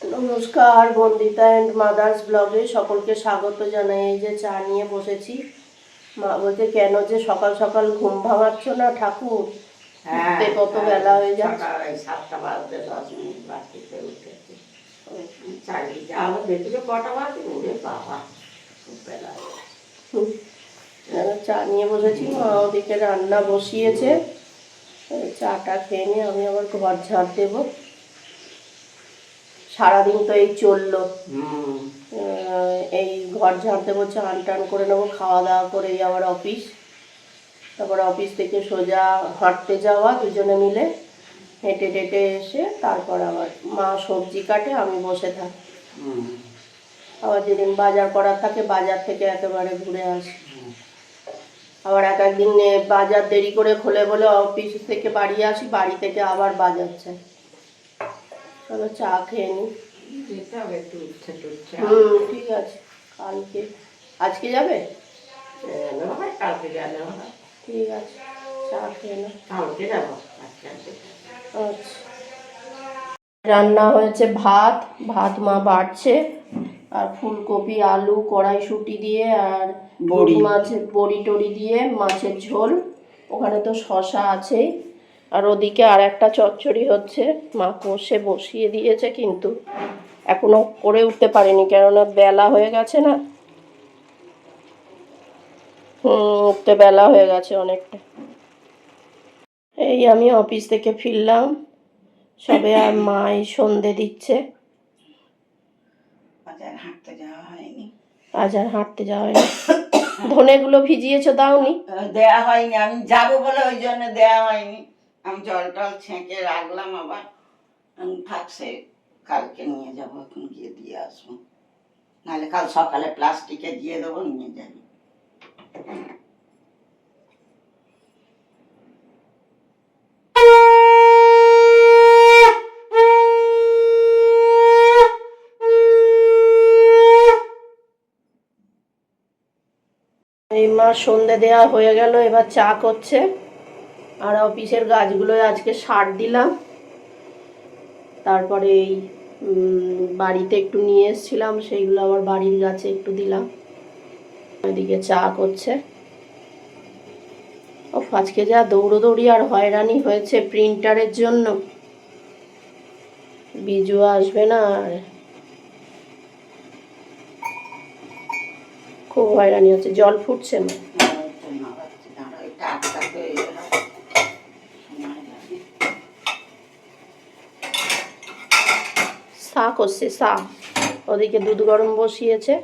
নমস্কার, Bandita and mother's ব্লগে সকলকে স্বাগত জানাই। এই যে চা নিয়ে বসেছি। মা বলতে কেন যে সকাল সকাল ঘুম ভাঙাচ্ছ না ঠাকুর, কত বেলা হয়ে যাচ্ছে। 7টা বাজতে 10 মিনিট বাকিতে উঠেছি। চারিদিকে আলো দেখলে কটা বাজে, ওরে বাবা খুব বেলা হয়ে চা নিয়ে বসেছি, মা ওদিকে রান্না বসিয়েছে। চাটা খেয়ে নিয়ে আমি আবার ঘর ঝাড় দেবো। সারাদিন তো এই চললো, এই ঘর ঝাড় দেবো, চান টান করে নেবো, খাওয়া দাওয়া করে আবার অফিস, তারপর অফিস থেকে সোজা হাঁটতে যাওয়া, দুজনে মিলে হেঁটে টেটে এসে তারপর আবার মা সবজি কাটে, আমি বসে থাকি। আবার যেদিন বাজার করার থাকে বাজার থেকে একেবারে ঘুরে আসি। আবার এক একদিন বাজার দেরি করে খোলে বলে অফিস থেকে বাড়ি আসি, বাড়ি থেকে আবার বাজার চাই। চলো চা খেয়ে নিই। ঠিক আছে। কালকে আজকে যাবে? কালকে গেলে ঠিক আছে, চা খেয়ে না। কালকে যাবো। আচ্ছা, রান্না হয়েছে ভাত, মা বাড়ছে, আর ফুলকপি আলু কড়াইশুঁটি দিয়ে আর বড়ি মাছের বড়ি টড়ি দিয়ে মাছের ঝোল। ওখানে তো শশা আছেই, আর ওদিকে আর একটা চচ্চড়ি হচ্ছে। মা কষে বসিয়ে দিয়েছে, কিন্তু এখনো করে উঠতে পারিনি, কেননা বেলা হয়ে গেছে না। উঠতে বেলা হয়ে গেছে অনেকটা। এই আমি অফিস থেকে ফিরলাম সবে, আর মা এই সন্ধে দিচ্ছে। আজ আর হাঁটতে যাওয়া হয়নি। ধনেগুলো ভিজিয়েছো, দাওনি? দেয়া হয়নি, আমি যাবো বলে ওই জন্য দেয়া হয়নি। আমি জল টল ছেঁকে রাখলাম, আবার থাকছে, কালকে নিয়ে যাবো, এখন গিয়ে দিয়ে আসবো, নাহলে কাল সকালে প্লাস্টিকে দিয়ে দেবো, নিয়ে যাবি। এই মা সন্ধে দেওয়া হয়ে গেল, এবার চা করছে। আর অফিসের গাছগুলো আজকে সার দিলাম। তারপরে এই বাড়িতে একটু নিয়ে এসেছিলাম, সেইগুলো আবার বাড়ির গাছে একটু দিলাম। ওইদিকে চা করছে। ও আজকে যা দৌড়োদৌড়ি আর হয়রানি হয়েছে প্রিন্টারের জন্য। বিজু আসবে না, আর খুব হয়রানি হচ্ছে। জল ফুটছে না। চা করছে, চা। ওদিকে দুধ গরম বসিয়েছে।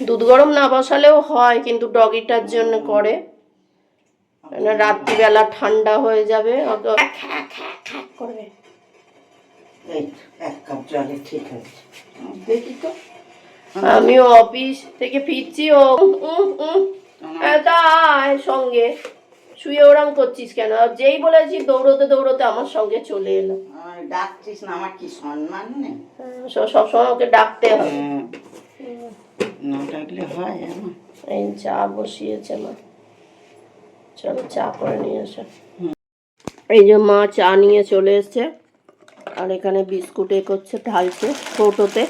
দুধ গরম না বসালেও হয়, কিন্তু ডগিটার জন্য করে, রাত্রিবেলা ঠান্ডা হয়ে যাবে, করবে। আমিও অফিস থেকে ফিরছি, ও সঙ্গে শুয়ে ওরম করছিস কেন? যেই বলেছি দৌড়তে দৌড়তে আমার সঙ্গে চলে এলো। ডাকছিস না, আমার কি সম্মান নেই? সবসময় ওকে ডাকতে হবে, না ডাকলে হয়? এই চা বসিয়েছে মা, চলো চা করে নিয়ে এসো। এই যে মা চা নিয়ে চলে এসছে, আর এখানে বিস্কুট করছে, ঢালছে কৌটোতে।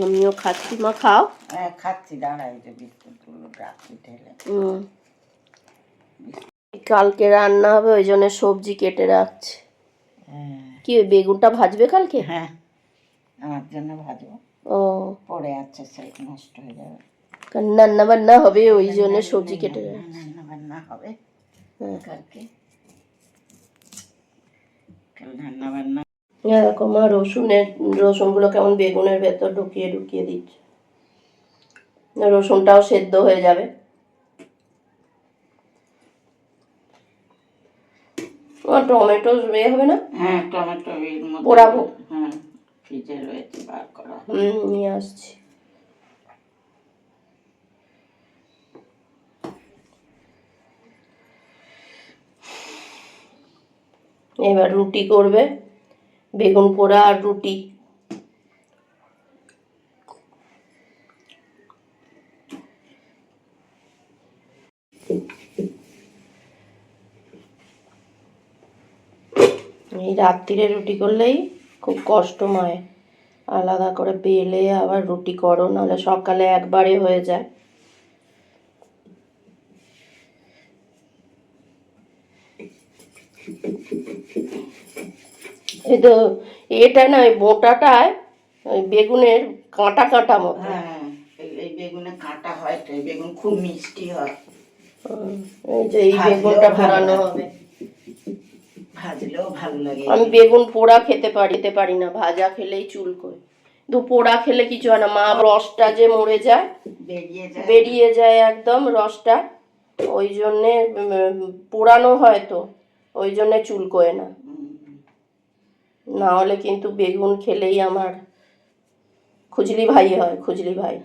আমিও খাচ্ছি। মা খাও। হ্যাঁ খাচ্ছি, দাঁড়াই যে বিস্কুটগুলো রাখছি ঢেলে। কালকে রান্না হবে, ওই জন্য সবজি কেটে রাখছি। কি বেগুনটা ভাজবে কালকে? হ্যাঁ, আমার জন্য ভাজবো। ও, পড়ে আছে, সেই নষ্ট হয়ে যাবে। রান্না বান্না হবে, ওই জন্য সবজি কেটে রাখছি। রান্না বান্না হবে কালকে, রান্না বান্না। এরকম আর রসুনগুলো কেমন বেগুনের ভেতর ঢুকিয়ে ঢুকিয়ে দিচ্ছে, রসুনটাও সেদ্ধ হয়ে যাবে। টমেটো হবে না? হ্যাঁ, টমেটো পোড়াবো। হ্যাঁ, ফ্রিজে রয়েছে, বার করা। নিয়ে আসছি। এবার রুটি করবে, বেগুন পোড়া আর রুটি। এই রাত্রিরে রুটি করলেই খুব কষ্ট মায়ের, আলাদা করে বেলে আবার রুটি করো, নাহলে সকালে একবারে হয়ে যায়। এই তো এটা না, ওই মোটাটায় ওই বেগুনের কাঁটা কাঁটা মতো। হ্যাঁ, এই বেগুনে কাঁটা হয় তো, এই বেগুন খুব মিষ্টি হয়। এই যে এই বেগুনটা পোড়ানো হবে, ভাজলেও ভালো লাগে। আমি বেগুন পোড়া খেতে পারি না, ভাজা খেলেই চুলকোয়। কিন্তু পোড়া খেলে কিছু হয় না, মা রসটা যে মরে যায়, বেরিয়ে যায় একদম রসটা, ওই জন্যে পোড়ানো হয় তো, ওই জন্যে চুলকোয় না। না হলে কিন্তু বেগুন খেলেই আমার খুজলি ভাই হয়, খুজলি ভাই।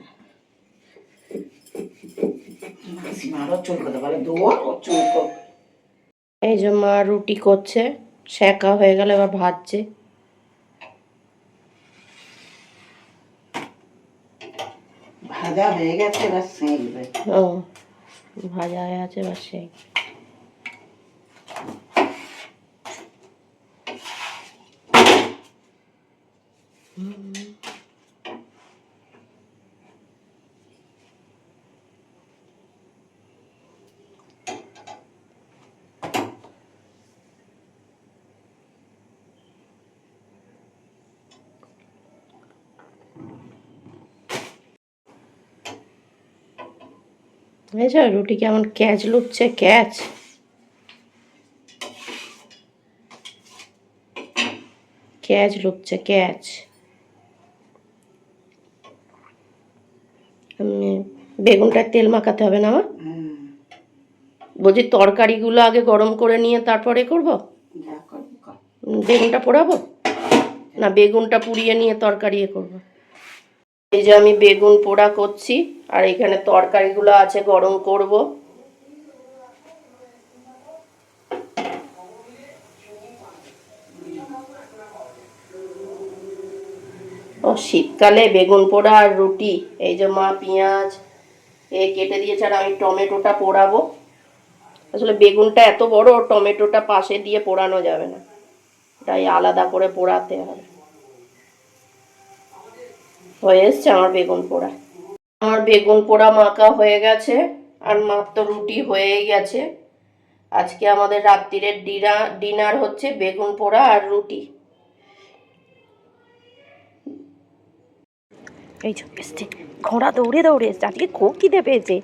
এই যে মা রুটি করছে, সেঁকা হয়ে গেলে এবার ভাজছে। ভাজা হয়ে গেছে, এবার সেঁকবে। ও ভাজা হয়ে আছে, এবার সেই বুঝেছ, রুটি কেমন ক্যাচ লুটছে, ক্যাচ। ক্যাচ লুটছে, ক্যাচ। বেগুনটা তেল মাখাতে হবে না আমার? বলছি তরকারিগুলো আগে গরম করে নিয়ে তারপরে করব? বেগুনটা পোড়াবো না, বেগুনটা পুড়িয়ে নিয়ে তরকারি করব? এই যে আমি বেগুন পোড়া করছি, আর এখানে তরকারিগুলো আছে গরম করব। ও শীতকালে বেগুন পোড়া আর রুটি। এই যে মা পেঁয়াজ কেটে দিয়েছে, আর আমি টমেটোটা পোড়াবো। আসলে বেগুনটা এত বড়, টমেটোটা পাশে দিয়ে পোড়ানো যাবে না, তাই আলাদা করে পোড়াতে হবে। হয়ে এসছে আমার বেগুন পোড়া। আমার বেগুন পোড়া মাখা হয়ে গেছে, আর মাত্র রুটি হয়েই গেছে। আজকে আমাদের রাত্রিরের ডিনার হচ্ছে বেগুন পোড়া আর রুটি। এই এসছে ঘোড়া, দৌড়ে দৌড়ে এসছে, আজকে খুব খিদে পেয়েছে।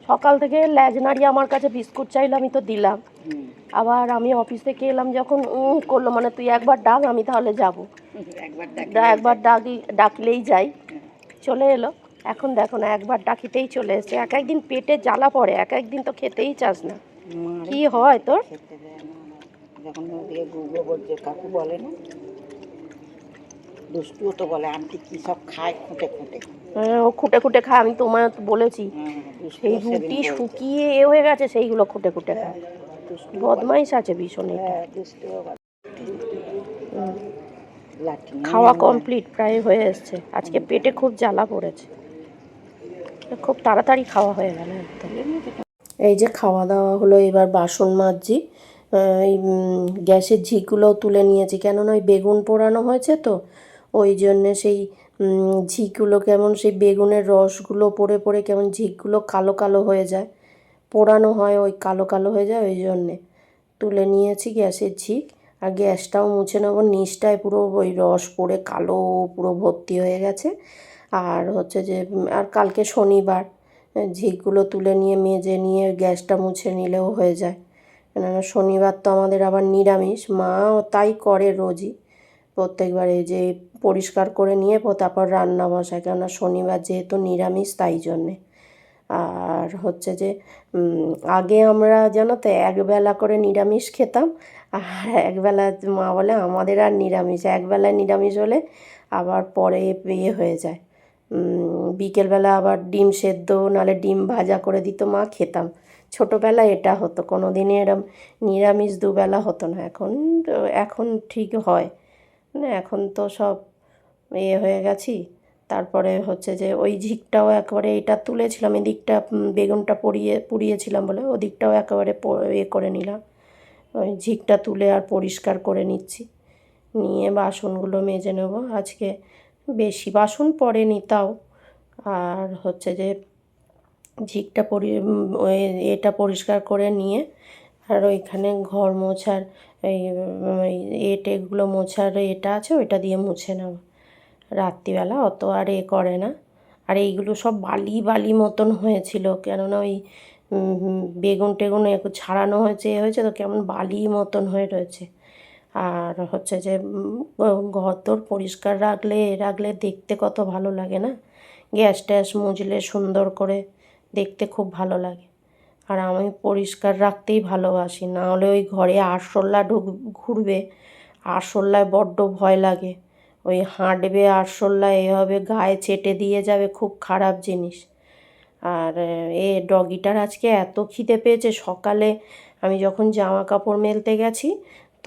সকাল থেকে ল্যাজ নাড়িয়ে আমার কাছে বিস্কুট চাইলো, আমি তো দিলাম। আবার আমি অফিস থেকে এলাম যখন করলো, মানে তুই একবার ডাক, আমি তাহলে যাবো, একবার ডাকলেই যাই। চলে এলো। এখন দেখো না, একবার ডাকিতেই চলে এসছে। এক একদিন পেটে জ্বালা পড়ে, এক একদিন তো খেতেই চাস না। কি হয় তোর? যখন কাকু বলে না, দুষ্টুও তো বলে আন্টি কি সব খায় খুঁটে খুঁটে। হ্যাঁ, ও খুঁটে খুঁটে খায়, আমি তোমায় বলেছি। সেই রুটি শুকিয়ে হয়ে গেছে, সেইগুলো খুঁটে খুঁটে খায়। বদমাইশ আছে ভীষণ। খাওয়া কমপ্লিট প্রায় হয়ে এসছে। আজকে পেটে খুব জ্বালা পড়েছে, খুব তাড়াতাড়ি খাওয়া হয়ে গেল একদম। এই যে খাওয়া দাওয়া হলো, এবার বাসন মাজছি। এই গ্যাসের ঝিকগুলো তুলে নিয়েছি, কেননা ওই বেগুন পোড়ানো হয়েছে তো, ওই জন্যে সেই ঝিকগুলো কেমন, সেই বেগুনের রসগুলো পড়ে পড়ে কেমন ঝিকগুলো কালো কালো হয়ে যায়, পোড়ানো হয় ওই কালো কালো হয়ে যায়, ওই জন্যে তুলে নিয়েছি গ্যাসের ঝিক। আর গ্যাসটাও মুছে নেবো, নিচটায় পুরো ওই রস পড়ে কালো পুরো ভর্তি হয়ে গেছে। আর হচ্ছে যে, আর কালকে শনিবার, ঝিকগুলো তুলে নিয়ে মেজে নিয়ে গ্যাসটা মুছে নিলেও হয়ে যায়। কেননা শনিবার তো আমাদের আবার নিরামিষ, মাও তাই করে রোজই, প্রত্যেকবার এই যে পরিষ্কার করে নিয়ে তারপর রান্না বসায়, কেননা শনিবার যেহেতু নিরামিষ, তাই জন্যে। আর হচ্ছে যে আগে আমরা জানো তো একবেলা করে নিরামিষ খেতাম, আর একবেলা মা বলে আমাদের আর নিরামিষ, একবেলায় নিরামিষ হলে আবার পরে ইয়ে হয়ে যায়, বিকেলবেলা আবার ডিম সেদ্ধ নাহলে ডিম ভাজা করে দিত মা, খেতাম। ছোটোবেলায় এটা হতো, কোনো দিনই এরম নিরামিষ দুবেলা হতো না। এখন ঠিক হয়, মানে এখন তো সব ইয়ে হয়ে গেছি। তারপরে হচ্ছে যে ওই ঝিকটাও একেবারে, এটা তুলেছিলাম, এদিকটা বেগুনটা পুড়িয়েছিলাম বলে ওদিকটাও একেবারে ইয়ে করে নিলাম, ওই ঝিকটা তুলে আর পরিষ্কার করে নিচ্ছি, নিয়ে বাসনগুলো মেজে নেব। আজকে বেশি বাসন পড়েনি তাও, আর হচ্ছে যে ঝিকটা এটা পরিষ্কার করে নিয়ে আর ওইখানে ঘর মোছার এই এগুলো মোছার এটা আছে, ওইটা দিয়ে মুছে নেব। রাত্রিবেলা অত আর করে না। আর এইগুলো সব বালি বালি মতন হয়েছিল, কেননা ওই বেগুন টেগুন একটু ছাড়ানো হয়েছে তো কেমন বালি মতন হয়ে রয়েছে। আর হচ্ছে যে ঘর তোর পরিষ্কার রাখলে দেখতে কত ভালো লাগে না, গ্যাস ট্যাস মুছলে সুন্দর করে দেখতে খুব ভালো লাগে। আর আমি পরিষ্কার রাখতেই ভালোবাসি, না হলে ওই ঘরে আরশোলা ঘুরবে, আরশোলায় বড্ড ভয় লাগে। ওই হাঁটবে আরশোলা, হবে গায়ে চেটে দিয়ে যাবে, খুব খারাপ জিনিস। আর ডগিটার আজকে এত খিদে পেয়েছে, সকালে আমি যখন জামা কাপড় মেলতে গেছি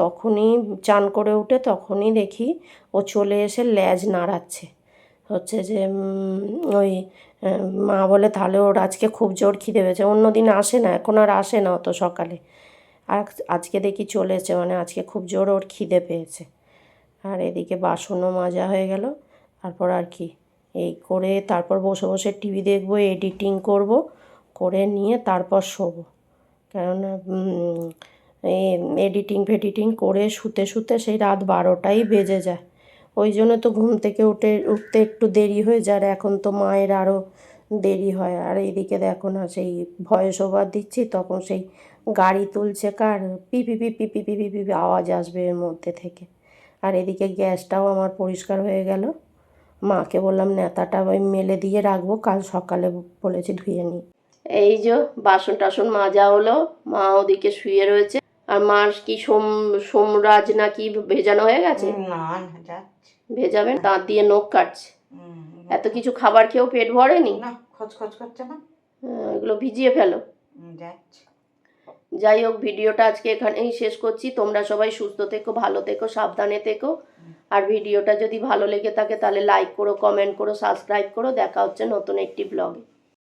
তখনই চান করে উঠে তখনই দেখি ও চলে এসে ল্যাজ নাড়াচ্ছে। হচ্ছে যে ওই মা বলে তাহলে ওর আজকে খুব জোর খিদে পেয়েছে, অন্য দিন আসে না, এখন আর আসে না অত সকালে, আর আজকে দেখি চলেছে, মানে আজকে খুব জোর ওর খিদে পেয়েছে। আর এদিকে বাসনও মাজা হয়ে গেল। তারপর আর কি এই করে তারপর বসে বসে টিভি দেখবো, এডিটিং করব, করে নিয়ে তারপর শোবো। কেননা এডিটিং ফেডিটিং করে শুতে সেই রাত 12টাই বেজে যায়। ওই জন্য তো ঘুম থেকে উঠতে একটু দেরি হয়ে যায়। আর এখন তো মায়ের আরও দেরি হয়। আর এইদিকে দেখো না, সেই ভয়েস ওভার দিচ্ছি তখন সেই গাড়ি তুলছে কার, পিপি পিপি পিপি পিপি আওয়াজ আসবে এর মধ্যে থেকে। আর এদিকে গ্যাসটাও আমার পরিষ্কার হয়ে গেল। মাকে বললাম নেতাটা ওই মেলে দিয়ে রাখবো, কাল সকালে বলেছি ধুয়ে নিই। এই যে বাসন টাসন মাজা হলো, মা ওদিকে শুয়ে রয়েছে। আর মার কি সোমরাজ না কি ভেজানো হয়ে গেছে? না যাচ্ছে, ভেজাবেন, দাঁত দিয়ে নখ কাটছে। এত কিছু খাবার খেয়েও পেট ভরেনি, না খচখচ করছে না, এগুলো ভিজিয়ে ফেলো। যাচ্ছে। যাই হোক, ভিডিওটা আজকে এখানেই শেষ করছি। তোমরা সবাই সুস্থ থেকো, ভালো থেকো, সাবধানে থেকো। আর ভিডিওটা যদি ভালো লেগে থাকে তাহলে লাইক করো, কমেন্ট করো, সাবস্ক্রাইব করো। দেখা হচ্ছে নতুন একটি ব্লগে।